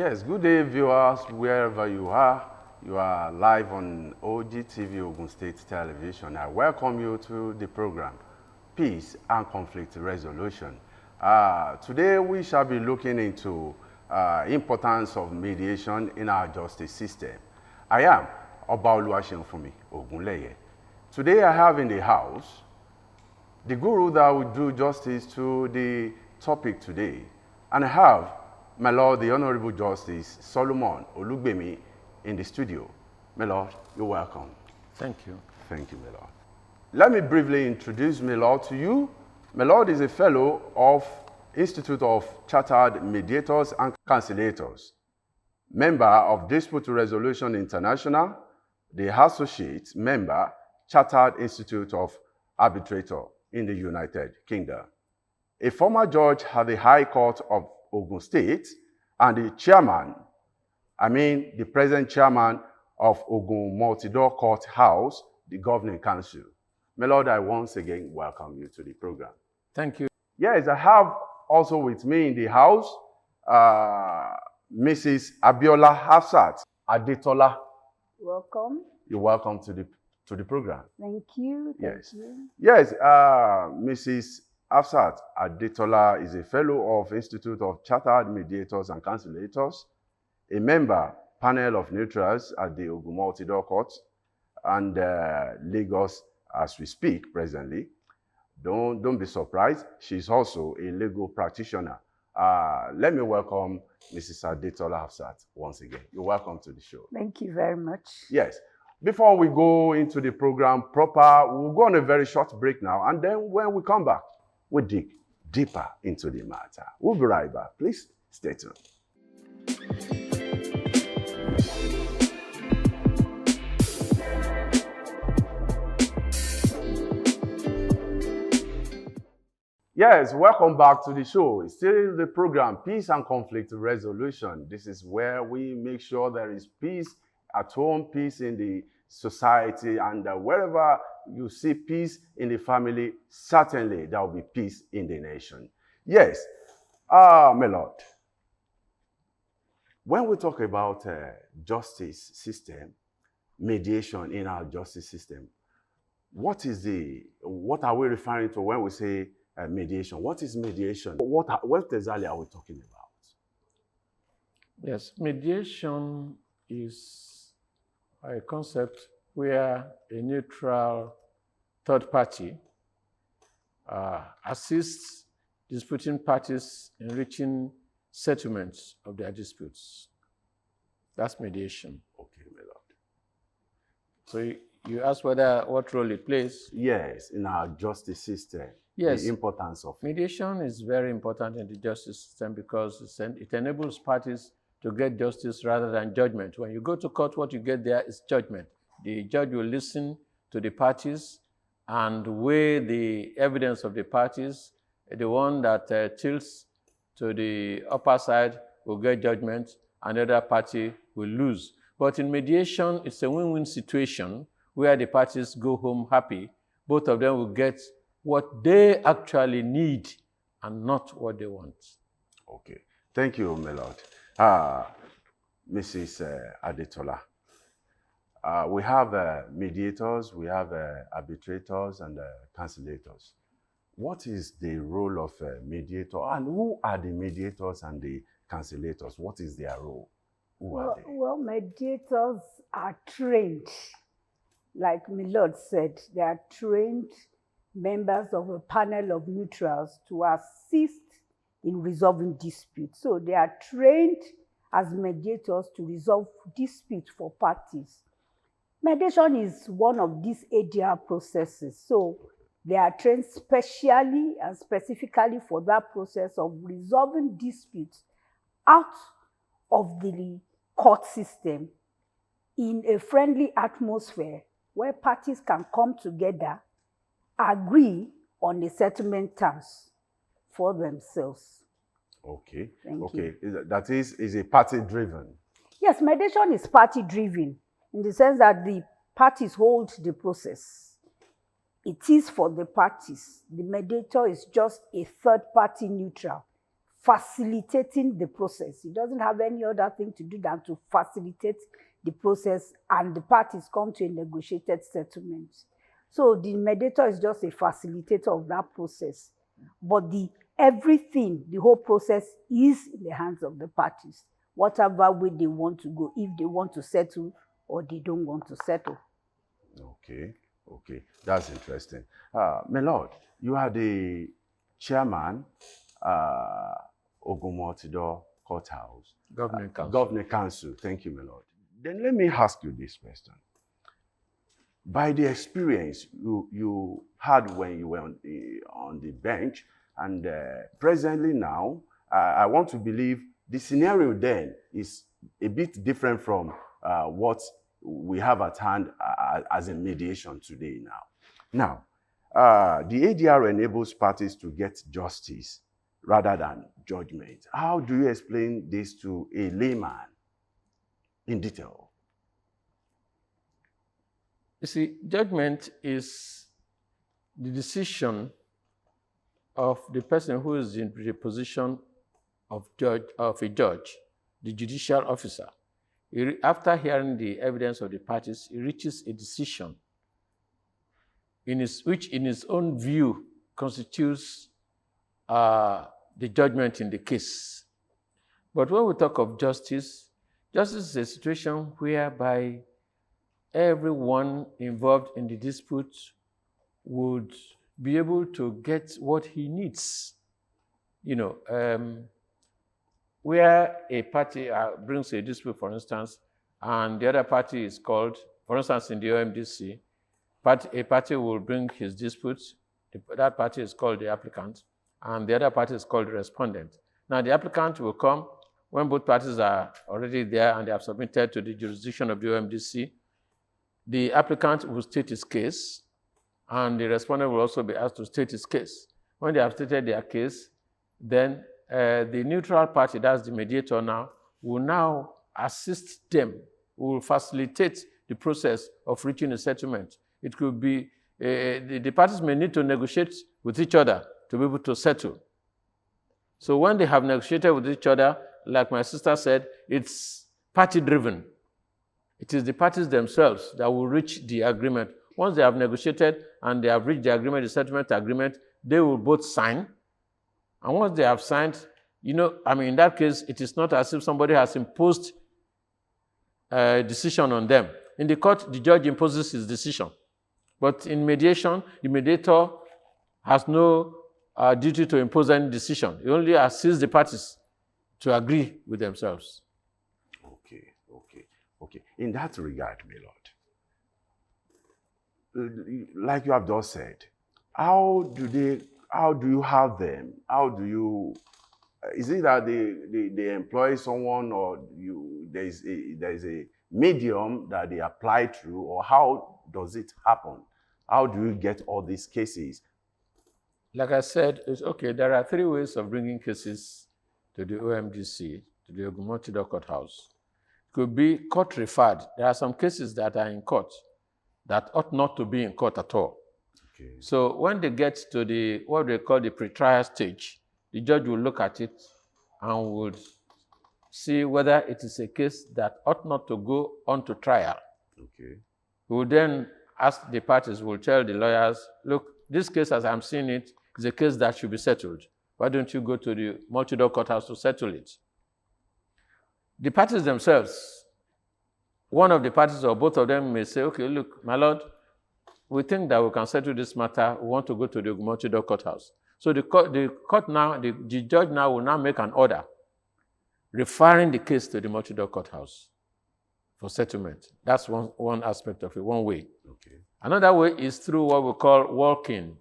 Yes, good day, viewers, wherever you are. You are live on OGTV Ogun State Television. I welcome you to the program, Peace and Conflict Resolution. Today, we shall be looking into importance of mediation in our justice system. I am Oba Oluwaseunfunmi Ogunleye. Today, I have in the house the guru that will do justice to the topic today, and I have my Lord, the Honorable Justice Solomon Olugbemi in the studio. My Lord, you're welcome. Thank you. Thank you, my Lord. Let me briefly introduce my Lord to you. My Lord is a fellow of Institute of Chartered Mediators and Conciliators, member of Dispute Resolution International, the associate member, Chartered Institute of Arbitrator in the United Kingdom, a former judge at the High Court of Ogun State, and the present chairman of Ogun Multi-Door Court House, the Governing Council. My Lord, I once again welcome you to the program. Thank you. Yes, I have also with me in the house, Mrs. Abiola Hafsat Adetola. Welcome. You're welcome to the program. Thank you. Yes. You. Yes, Mrs. Hafsat Adetola is a fellow of Institute of Chartered Mediators and Conciliators, a member panel of neutrals at the Ogun Multi-Door Court and Lagos as we speak presently. Don't be surprised. She's also a legal practitioner. Let me welcome Mrs. Adetola Hafsat once again. You're welcome to the show. Thank you very much. Yes. Before we go into the program proper, we'll go on a very short break now, and then when we come back, we'll dig deeper into the matter. We'll be right back. Please stay tuned. Yes, welcome back to the show. It's still the program, Peace and Conflict Resolution. This is where we make sure there is peace at home, peace in the society, and wherever you see peace in the family, certainly there will be peace in the nation. Yes, my Lord, when we talk about justice system, mediation in our justice system, what are we referring to when we say mediation? What is mediation? What exactly are we talking about? Yes, mediation is a concept where a neutral third party assists disputing parties in reaching settlements of their disputes. That's mediation. Okay, my Lord. So you asked what role it plays? Yes, in our justice system. Yes. The importance of mediation is very important in the justice system because it enables parties to get justice rather than judgment. When you go to court, what you get there is judgment. The judge will listen to the parties and weigh the evidence of the parties. The one that tilts to the upper side will get judgment, and the other party will lose. But in mediation, it's a win-win situation where the parties go home happy. Both of them will get what they actually need and not what they want. Okay. Thank you, my Lord. Mrs. Adetola. We have mediators, we have arbitrators and conciliators. What is the role of a mediator, and who are the mediators and the conciliators? What is their role? Who are they? Well, mediators are trained. Like my Lord said, they are trained members of a panel of neutrals to assist in resolving disputes. So they are trained as mediators to resolve disputes for parties. Mediation is one of these ADR processes. So they are trained specially and specifically for that process of resolving disputes out of the court system in a friendly atmosphere where parties can come together, agree on the settlement terms for themselves. Okay. Thank you. That is a party-driven. Yes, mediation is party-driven in the sense that the parties hold the process. It is for the parties. The mediator is just a third-party neutral facilitating the process. He doesn't have any other thing to do than to facilitate the process, and the parties come to a negotiated settlement. So the mediator is just a facilitator of that process. But everything, the whole process is in the hands of the parties, whatever way they want to go, if they want to settle or they don't want to settle. Okay, okay, that's interesting. My lord, you are the chairman, Ogunmotido Courthouse. Governing Council. Governing Council, thank you, my lord. Then let me ask you this question. By the experience you had when you were on the bench, and presently now, I want to believe the scenario then is a bit different from what we have at hand as a mediation today now. Now, the ADR enables parties to get justice rather than judgment. How do you explain this to a layman in detail? You see, judgment is the decision of the person who is in the position of a judge, the judicial officer. After hearing the evidence of the parties, he reaches a decision which in his own view constitutes the judgment in the case. But when we talk of justice, justice is a situation whereby everyone involved in the dispute would be able to get what he needs. You know, where a party brings a dispute, for instance, and the other party is called, for instance, in the OMDC, a party will bring his dispute, that party is called the applicant, and the other party is called the respondent. Now, the applicant will come when both parties are already there and they have submitted to the jurisdiction of the OMDC. The applicant will state his case, and the respondent will also be asked to state his case. When they have stated their case, then the neutral party, that's the mediator now, will now assist them, will facilitate the process of reaching a settlement. It could be, the parties may need to negotiate with each other to be able to settle. So when they have negotiated with each other, like my sister said, it's party-driven. It is the parties themselves that will reach the agreement. Once they have negotiated and they have reached the agreement, the settlement agreement, they will both sign. And once they have signed, you know, I mean, in that case, it is not as if somebody has imposed a decision on them. In the court, the judge imposes his decision. But in mediation, the mediator has no duty to impose any decision. He only assists the parties to agree with themselves. Okay. In that regard, my lord, like you have just said, how do you have them? Is it that they employ someone, or there is a medium that they apply through, or how does it happen? How do you get all these cases? Like I said, there are 3 ways of bringing cases to the OMDC, to the Ogunmotido Courthouse. It could be court referred. There are some cases that are in court that ought not to be in court at all. Okay. So when they get to what they call the pre-trial stage, the judge will look at it and would see whether it is a case that ought not to go on to trial. Okay. He will then ask the parties, will tell the lawyers, look, this case as I'm seeing it is a case that should be settled. Why don't you go to the Motido Courthouse to settle it? The parties themselves, one of the parties or both of them may say, okay, look, my lord, we think that we can settle this matter. We want to go to the Ogunmotido Courthouse. So the judge now will now make an order referring the case to the Motido Courthouse for settlement. That's one aspect of it, one way. Okay. Another way is through what we call walking.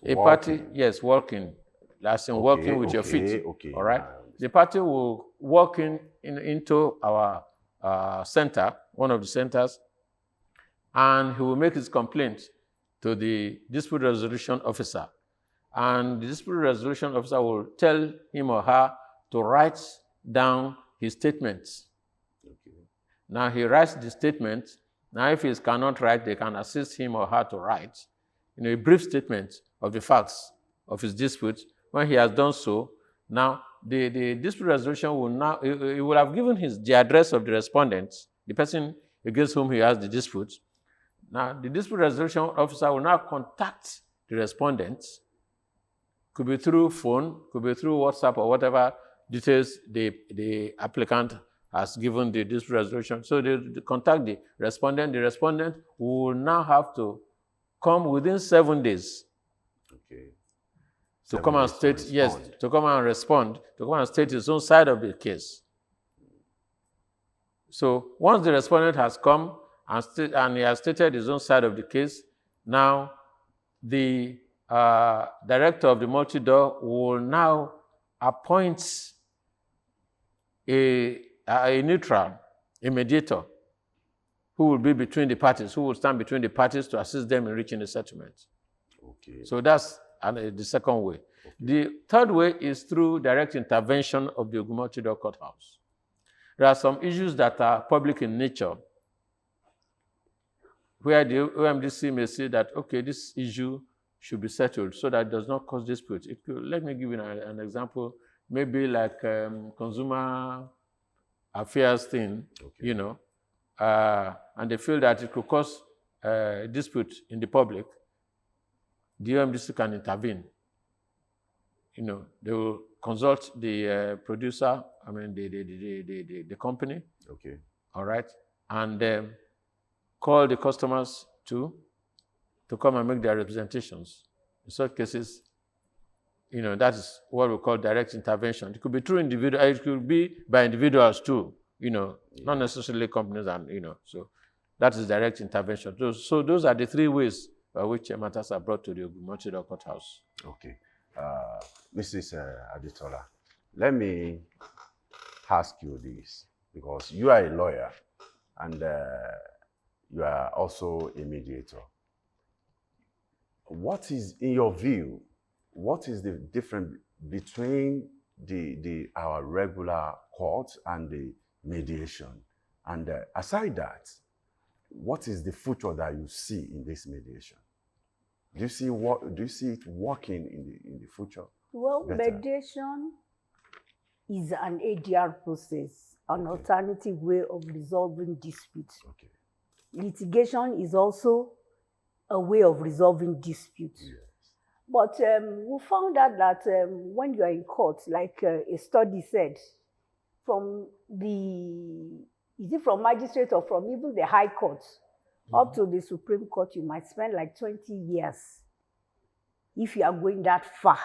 A party, yes, walking. That's in walking with your feet. Okay. All right. The party will walk into our center, one of the centers, and he will make his complaint to the dispute resolution officer. And the dispute resolution officer will tell him or her to write down his statements. Okay. Now he writes the statement. Now if he cannot write, they can assist him or her to write a brief statement of the facts of his dispute. When he has done so, now the dispute resolution will now, he will have given the address of the respondent, the person against whom he has the dispute. Now, the dispute resolution officer will now contact the respondent. Could be through phone, could be through WhatsApp or whatever details the applicant has given the dispute resolution. So they contact the respondent. The respondent will now have to come within 7 days. Okay. To come and state, yes, to come and respond, to come and state his own side of the case. So once the respondent has come and he has stated his own side of the case, now the director of the multi-door will now appoint a neutral, a mediator, who will be between the parties, who will stand between the parties to assist them in reaching a settlement. Okay. So that's the second way. Okay. The third way is through direct intervention of the Ogun Multi-Door Courthouse. There are some issues that are public in nature, where the OMDC may say that, okay, this issue should be settled so that it does not cause dispute. Let me give you an example, maybe like consumer affairs thing, okay. You know, and they feel that it could cause dispute in the public. The OMDC can intervene. You know, they will consult the producer, I mean the company. Okay. All right, and call the customers to come and make their representations. In such cases, you know, that is what we call direct intervention. It could be through individual, it could be by individuals too, you know, yeah. Not necessarily companies, and you know, so that is direct intervention. So those are the 3 ways by which matters are brought to the Ogun Multi-Door Courthouse. Okay. Mrs. Adetola, let me ask you this, because you are a lawyer and you are also a mediator. What is, in your view, what is the difference between our regular court and the mediation? And aside that, what is the future that you see in this mediation? Do you see it working in the future? Well, better? Mediation is an ADR process, an alternative way of resolving disputes. Okay. Litigation is also a way of resolving disputes. Yes. But we found out that when you are in court, like a study said, from magistrate or from even the high court, up to the Supreme Court, you might spend like 20 years if you are going that far.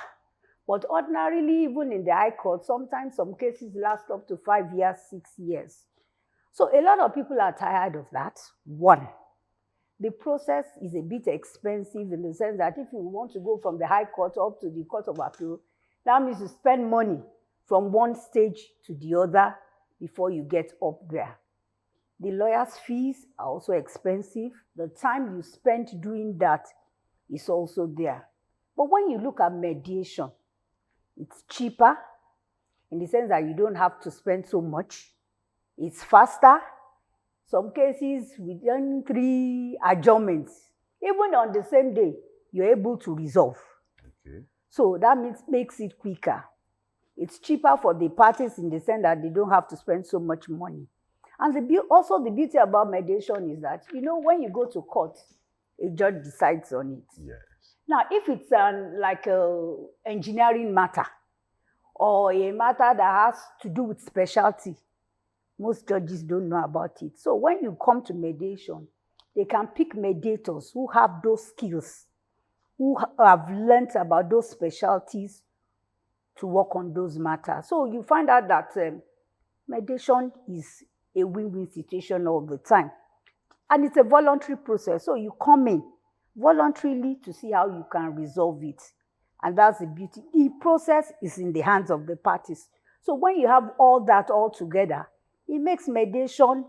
But ordinarily, even in the high court, sometimes some cases last up to 5 years, 6 years. So a lot of people are tired of that. One, the process is a bit expensive in the sense that if you want to go from the high court up to the Court of Appeal, that means you spend money from one stage to the other before you get up there. The lawyer's fees are also expensive. The time you spend doing that is also there. But when you look at mediation, it's cheaper in the sense that you don't have to spend so much. It's faster. Some cases, within 3 adjournments, even on the same day, you're able to resolve. Okay. So that makes it quicker. It's cheaper for the parties in the sense that they don't have to spend so much money. And also the beauty about mediation is that, you know, when you go to court, a judge decides on it. Yes. Now, if it's like an engineering matter or a matter that has to do with specialty, most judges don't know about it. So when you come to mediation, they can pick mediators who have those skills, who have learned about those specialties to work on those matters. So you find out that mediation is a win-win situation all the time. And it's a voluntary process. So you come in voluntarily to see how you can resolve it. And that's the beauty. The process is in the hands of the parties. So when you have all that all together, it makes mediation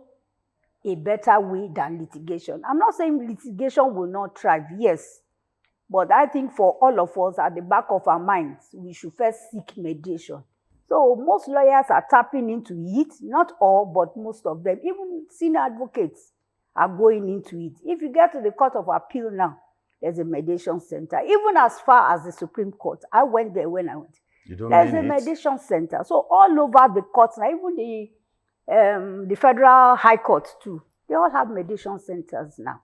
a better way than litigation. I'm not saying litigation will not thrive, yes. But I think for all of us, at the back of our minds, we should first seek mediation. So most lawyers are tapping into it, not all, but most of them. Even senior advocates are going into it. If you get to the Court of Appeal now, there's a mediation center. Even as far as the Supreme Court, I went there when I went. You don't There's mean a it? mediation center. So all over the courts, now even the federal high court too, they all have mediation centers now.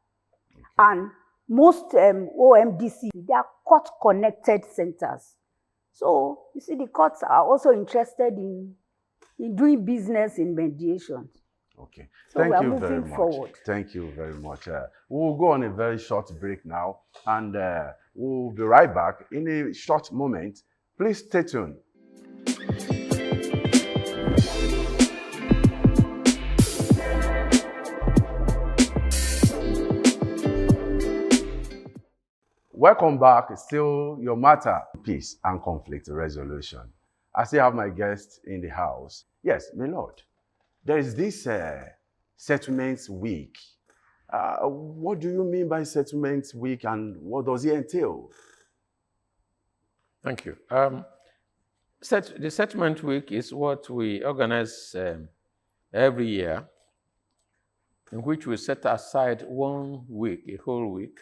Okay. And most OMDC, they are court-connected centers. So you see, the courts are also interested in doing business in mediation. Okay. So Thank we are you very moving much. forward. Thank you very much. We'll go on a very short break now, and we'll be right back in a short moment. Please stay tuned. Welcome back. Still your matter, peace and conflict resolution. I still have my guest in the house. Yes, my lord. There is this settlements week. What do you mean by settlements week, and what does it entail? Thank you. The Settlement Week is what we organize every year, in which we set aside 1 week, a whole week,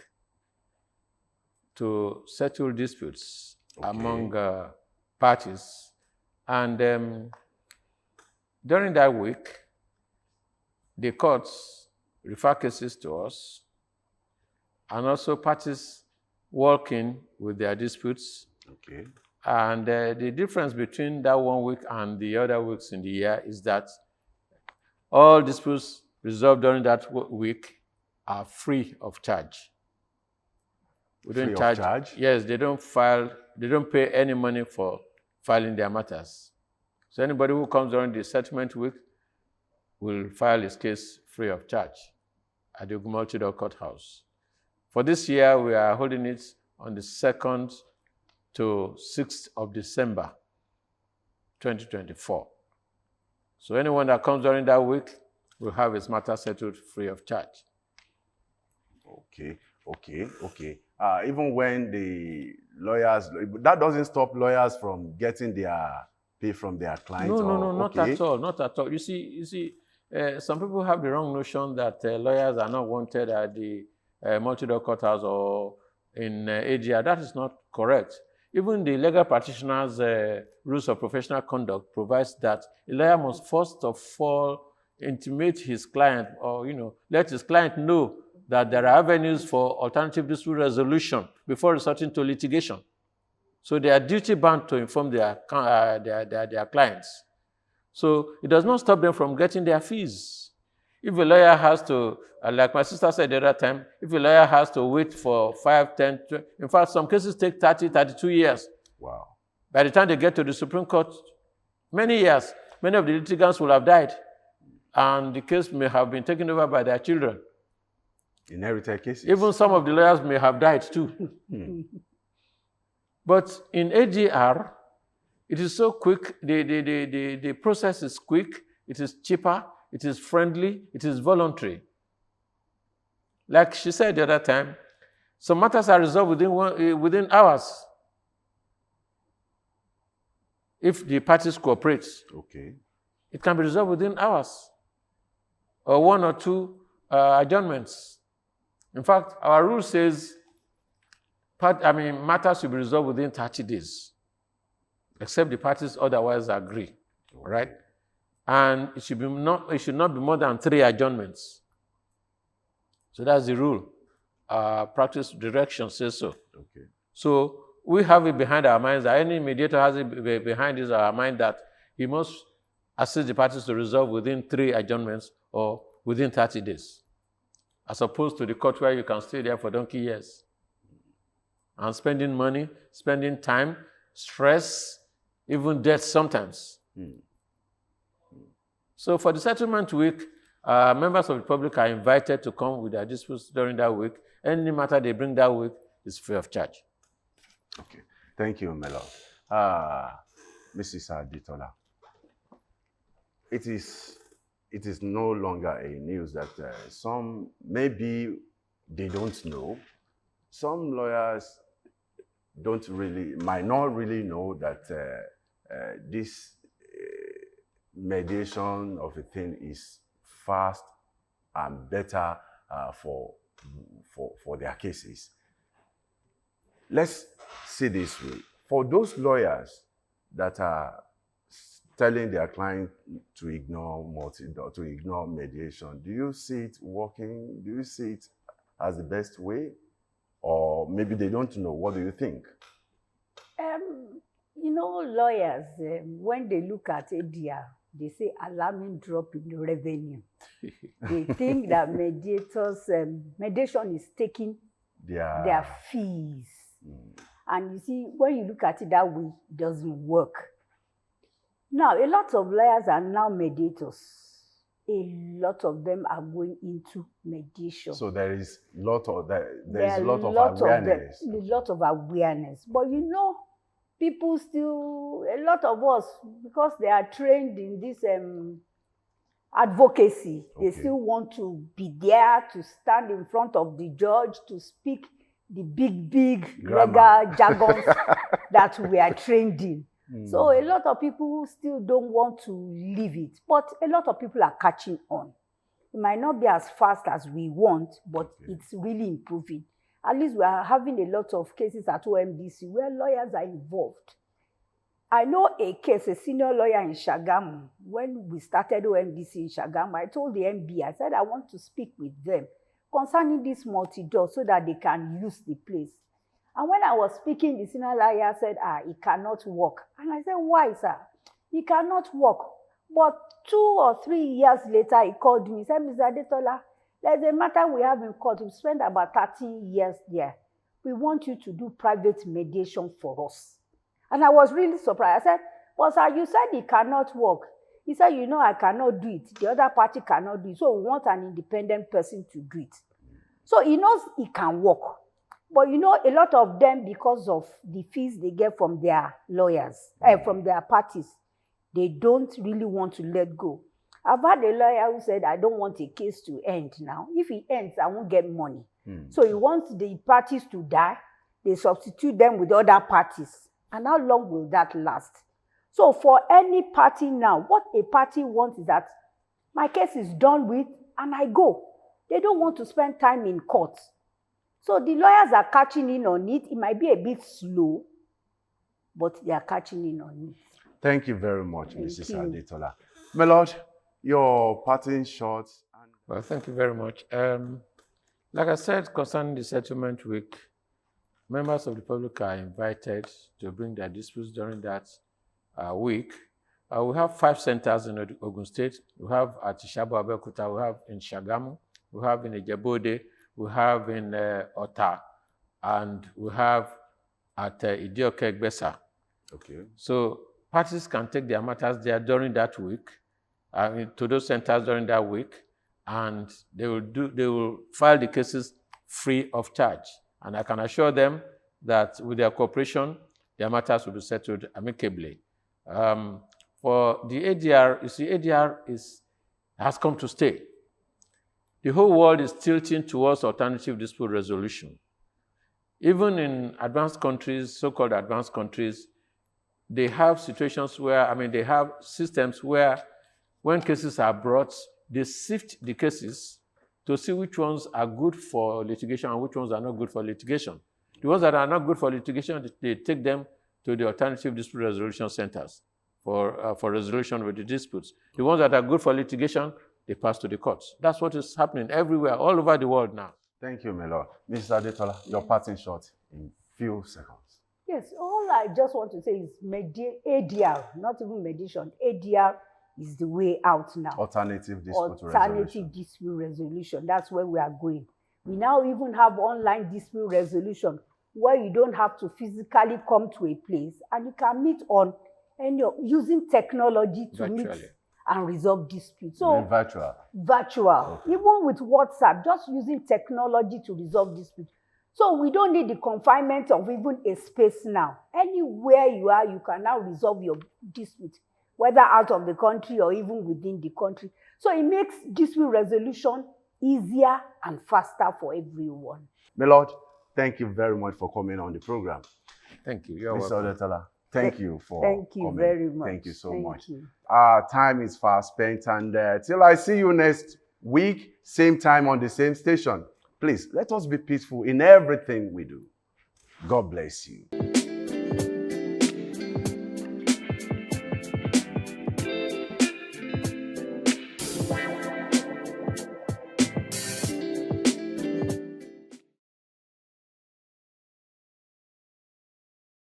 to settle disputes among parties. And during that week, the courts refer cases to us, and also parties working with their disputes. Okay. And the difference between that 1 week and the other weeks in the year is that all disputes resolved during that week are free of charge. We don't Free of charge? Yes, they don't pay any money for filing their matters. So anybody who comes during the settlement week will file his case free of charge at the Ogumiloro Courthouse. For this year, we are holding it on the 2nd to 6th of December, 2024. So anyone that comes during that week will have his matter settled free of charge. Okay. Even when the lawyers, that doesn't stop lawyers from getting their pay from their clients? No, not at all, not at all. You see, some people have the wrong notion that lawyers are not wanted at the Multi-Door Courthouse or in AGR. That is not correct. Even the legal practitioners' rules of professional conduct provides that a lawyer must first of all intimate his client, or let his client know that there are avenues for alternative dispute resolution before resorting to litigation. So they are duty bound to inform their clients. So it does not stop them from getting their fees. If a lawyer has to, like my sister said the other time, if a lawyer has to wait for 5, 10, 20, in fact, some cases take 30, 32 years. Wow. By the time they get to the Supreme Court, many years, many of the litigants will have died, and the case may have been taken over by their children. Inherited cases? Even some of the lawyers may have died too. But in AGR, it is so quick, the process is quick, it is cheaper, it is friendly, it is voluntary. Like she said the other time, some matters are resolved within hours if the parties cooperate. Okay. It can be resolved within hours, or 1 or 2 adjournments. In fact, our rule says matters should be resolved within 30 days, except the parties otherwise agree, right? And it should not be more than 3 adjournments. So that's the rule. Practice direction says so. Okay. So we have it behind our minds, that any mediator has it behind our mind that he must assist the parties to resolve within 3 adjournments or within 30 days, as opposed to the court where you can stay there for donkey years and spending money, spending time, stress, even death sometimes. So for the settlement week, members of the public are invited to come with their disputes during that week. Any matter they bring that week is free of charge. Okay. Thank you, my lord. Mrs. Aditola, it is no longer a news that some, maybe they don't know. Some lawyers might not really know that this mediation of a thing is fast and better for their cases. Let's see this way. For those lawyers that are telling their client to ignore mediation. Do you see it working? Do you see it as the best way? Or maybe they don't know. What do you think? Lawyers, when they look at ADR, they say alarming drop in the revenue. They think that mediation is taking their fees. And you see, when you look at it that way, it doesn't work. Now, a lot of lawyers are now mediators. A lot of them are going into mediation. So there is a lot of awareness. A lot of awareness. But people still, a lot of us, because they are trained in this advocacy, they still want to be there to stand in front of the judge to speak the big legal jargons that we are trained in. So a lot of people still don't want to leave it, but a lot of people are catching on. It might not be as fast as we want, but it's really improving. At least we are having a lot of cases at OMDC where lawyers are involved. I know a case, a senior lawyer in Shagamu. When we started OMDC in Shagamu, I told the MB, I said, I want to speak with them concerning this multi-door so that they can use the place. And when I was speaking, the senior lawyer said, it cannot work. And I said, why, sir? It cannot work. But 2 or 3 years later, he called me. He said, Mr. Adetola, there's a matter we have in court. We spent about 13 years there. We want you to do private mediation for us. And I was really surprised. I said, but sir, you said it cannot work. He said, I cannot do it. The other party cannot do it. So we want an independent person to do it. So he knows it can work. But a lot of them, because of the fees they get from their lawyers, from their parties, they don't really want to let go. I've had a lawyer who said, I don't want a case to end now. If it ends, I won't get money. So he wants the parties to die. They substitute them with other parties. And how long will that last? So for any party now, what a party wants is that my case is done with and I go. They don't want to spend time in court. So the lawyers are catching in on it. It might be a bit slow, but they are catching in on it. Thank you very much, Mrs. Adetola. My Lord, your parting shots. Well, thank you very much. Like I said, concerning the settlement week, members of the public are invited to bring their disputes during that week. We have 5 centers in Ogun State. We have at Ishabo Abeokuta, we have in Shagamu, we have in Ejebode, we have in Ota, and we have at Idioke Egbesa. Okay. So parties can take their matters there during that week, to those centers during that week, and they will file the cases free of charge. And I can assure them that with their cooperation, their matters will be settled amicably. For the ADR, you see, ADR has come to stay. The whole world is tilting towards alternative dispute resolution. Even in advanced countries, so-called advanced countries, they have situations where, they have systems where when cases are brought, they sift the cases to see which ones are good for litigation and which ones are not good for litigation. The ones that are not good for litigation, they take them to the alternative dispute resolution centers for resolution of the disputes. The ones that are good for litigation, they pass to the courts. That's what is happening everywhere, all over the world now. Thank you, my Lord. Mrs. Adetola, your parting shot in few seconds. Yes, all I just want to say is ADR, not even mediation. ADR is the way out now. Alternative dispute resolution. That's where we are going. We now even have online dispute resolution where you don't have to physically come to a place and you can meet on using technology to meet and resolve disputes. So virtual. Okay. Even with WhatsApp, just using technology to resolve disputes. So we don't need the confinement of even a space now. Anywhere you are, you can now resolve your dispute, whether out of the country or even within the country. So it makes dispute resolution easier and faster for everyone. My Lord, thank you very much for coming on the program. Thank you. You're Mr. welcome. Adetola, thank you for coming. Thank you very much. Thank you so much. You. Our time is fast spent, and till I see you next week, same time on the same station, please let us be peaceful in everything we do. God bless you.